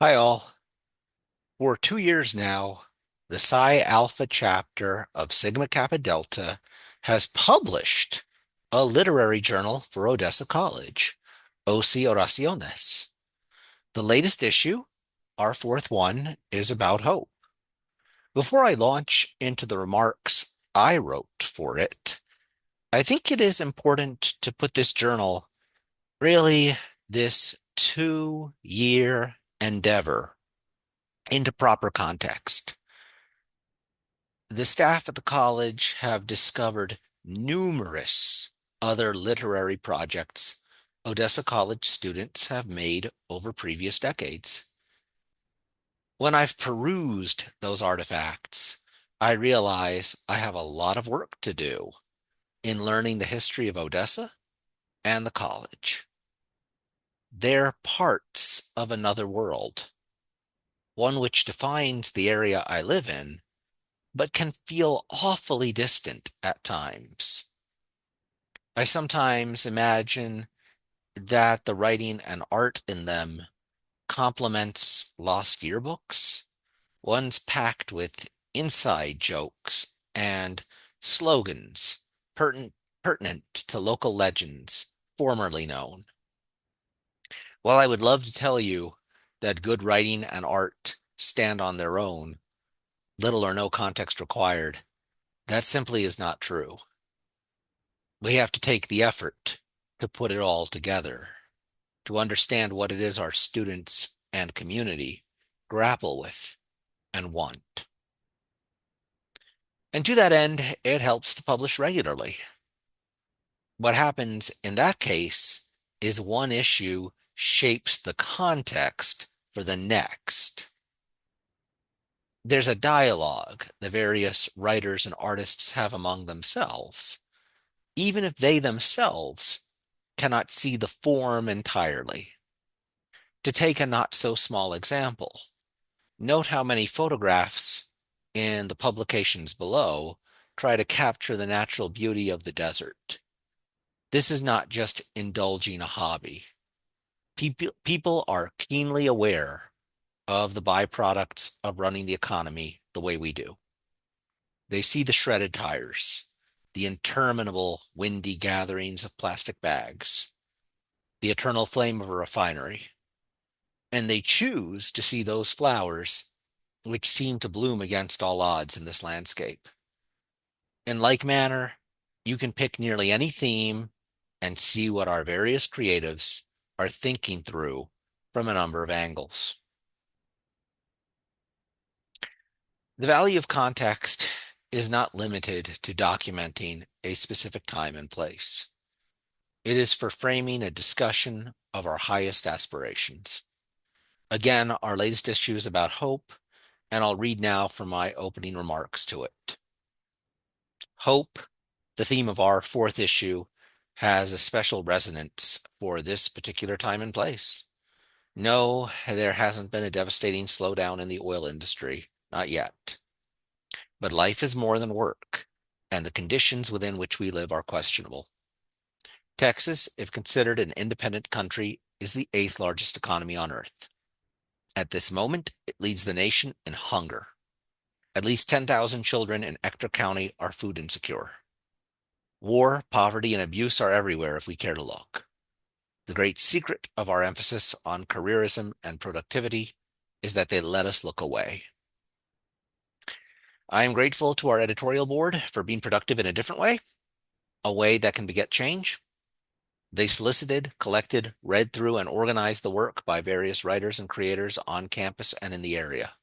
Hi all. For 2 years now, the Psi Alpha chapter of Sigma Kappa Delta has published a literary journal for Odessa College, OC Oraciones. The latest issue, our fourth one, is about hope. Before I launch into the remarks I wrote for it, I think it is important to put this journal, really this 2 year endeavor, into proper context. The staff at the college have discovered numerous other literary projects Odessa College students have made over previous decades. When I've perused those artifacts, I realize I have a lot of work to do in learning the history of Odessa and the college. They're parts of another world, one which defines the area I live in, but can feel awfully distant at times. I sometimes imagine that the writing and art in them complements lost yearbooks, ones packed with inside jokes and slogans pertinent to local legends formerly known. While I would love to tell you that good writing and art stand on their own, little or no context required, that simply is not true. We have to take the effort to put it all together, to understand what it is our students and community grapple with and want. And to that end, it helps to publish regularly. What happens in that case is one issue shapes the context for the next. There's a dialogue the various writers and artists have among themselves, even if they themselves cannot see the form entirely. To take a not so small example, note how many photographs in the publications below try to capture the natural beauty of the desert. This is not just indulging a hobby. People are keenly aware of the byproducts of running the economy the way we do. They see the shredded tires, the interminable windy gatherings of plastic bags, the eternal flame of a refinery, and they choose to see those flowers which seem to bloom against all odds in this landscape. In like manner, you can pick nearly any theme and see what our various creatives are thinking through from a number of angles. The value of context is not limited to documenting a specific time and place. It is for framing a discussion of our highest aspirations. Again, our latest issue is about hope, and I'll read now from my opening remarks to it. Hope, the theme of our fourth issue, has a special resonance for this particular time and place. No, there hasn't been a devastating slowdown in the oil industry, not yet. But life is more than work, and the conditions within which we live are questionable. Texas, if considered an independent country, is the eighth largest economy on earth. At this moment, it leads the nation in hunger. At least 10,000 children in Ector County are food insecure. War, poverty, and abuse are everywhere if we care to look. The great secret of our emphasis on careerism and productivity is that they let us look away. I am grateful to our editorial board for being productive in a different way, a way that can beget change. They solicited, collected, read through, and organized the work by various writers and creators on campus and in the area.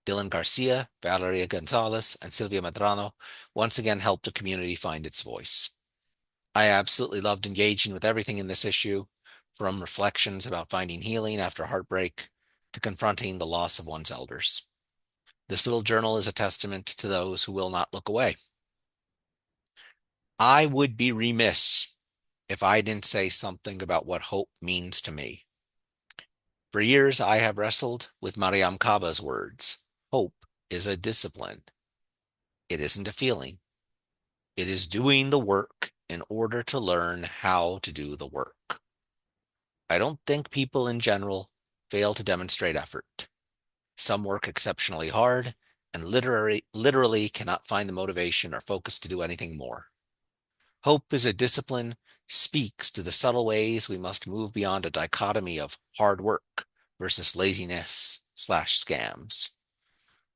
Dylan Garcia, Valeria Gonzalez, and Silvia Medrano once again helped the community find its voice. I absolutely loved engaging with everything in this issue, from reflections about finding healing after heartbreak to confronting the loss of one's elders. This little journal is a testament to those who will not look away. I would be remiss if I didn't say something about what hope means to me. For years, I have wrestled with Mariam Kaba's words. Hope is a discipline. It isn't a feeling. It is doing the work in order to learn how to do the work. I don't think people in general fail to demonstrate effort. Some work exceptionally hard and literally cannot find the motivation or focus to do anything more. Hope is a discipline, speaks to the subtle ways we must move beyond a dichotomy of hard work versus laziness/scams.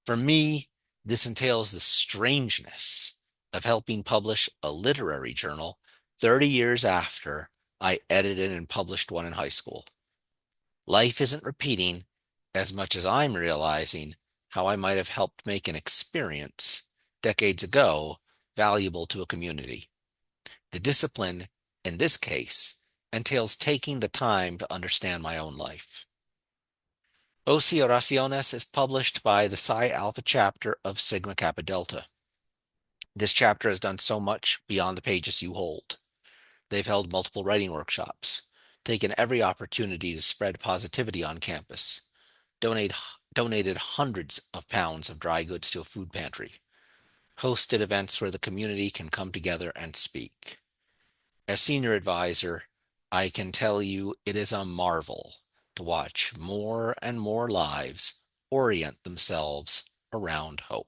For me, this entails the strangeness of helping publish a literary journal 30 years after I edited and published one in high school. Life isn't repeating as much as I'm realizing how I might have helped make an experience decades ago valuable to a community. The discipline, in this case, entails taking the time to understand my own life. OC Oraciones is published by the Psi Alpha chapter of Sigma Kappa Delta. This chapter has done so much beyond the pages you hold. They've held multiple writing workshops, taken every opportunity to spread positivity on campus, donated hundreds of pounds of dry goods to a food pantry, hosted events where the community can come together and speak. As senior advisor, I can tell you it is a marvel to watch more and more lives orient themselves around hope.